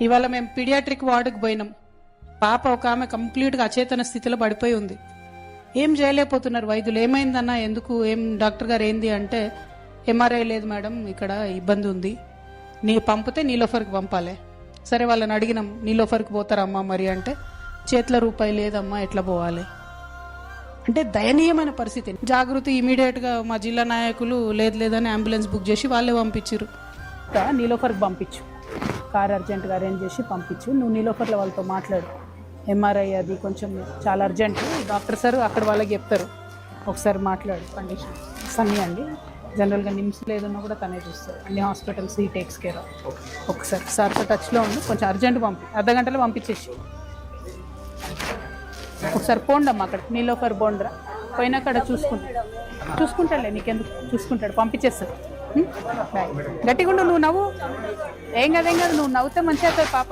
ఇవాళ మేము పీడియాట్రిక్ వార్డుకు పోయినాం. పాప ఒక ఆమె కంప్లీట్గా అచేతన స్థితిలో పడిపోయి ఉంది. ఏం చేయలేకపోతున్నారు వైద్యులు. ఏమైందన్నా, ఎందుకు, ఏం డాక్టర్ గారు ఏంది అంటే, ఎంఆర్ఐ లేదు మేడం, ఇక్కడ ఇబ్బంది ఉంది, పంపితే నీలోఫర్కి పంపాలి. సరే వాళ్ళని అడిగినాం, నీలోఫర్కి పోతారమ్మా మరి అంటే, చేతిలో రూపాయి లేదమ్మా, ఎట్లా పోవాలి అంటే దయనీయమైన పరిస్థితి. జాగృతి ఇమీడియట్గా మా జిల్లా నాయకులు లేదని అంబులెన్స్ బుక్ చేసి వాళ్ళే పంపించారు. నీలోఫర్కి పంపించు, కార్ అర్జెంట్గా అరేంజ్ చేసి పంపించు, నువ్వు నీలోఫర్లో వాళ్ళతో మాట్లాడు, ఎంఆర్ఐ అది కొంచెం చాలా అర్జెంట్, డాక్టర్ సార్ అక్కడ వాళ్ళకి చెప్తారు, ఒకసారి మాట్లాడు. కండిషన్ సన్నీ అండి, జనరల్గా నిమ్స్ లేదన్నా కూడా తనే చూస్తారు, అన్ని హాస్పిటల్స్ ఈ టేక్స్ కేర్. ఒకసారి సార్తో టచ్లో ఉండి కొంచెం అర్జెంట్ అర్ధగంటలో పంపించేసి, ఒకసారి పోండమ్మా అక్కడ నీలోఫర్ బోండ్రా పోయినాకడ చూసుకుంటాడులే, నీకెందుకు చూసుకుంటాడు, పంపించేస్తాడు. గట్టిగా ఉండు, నువ్వు నవ్వు, ఏం కాదు నువ్వు నవ్వుతే మంచిగా అవుతుంది పాప.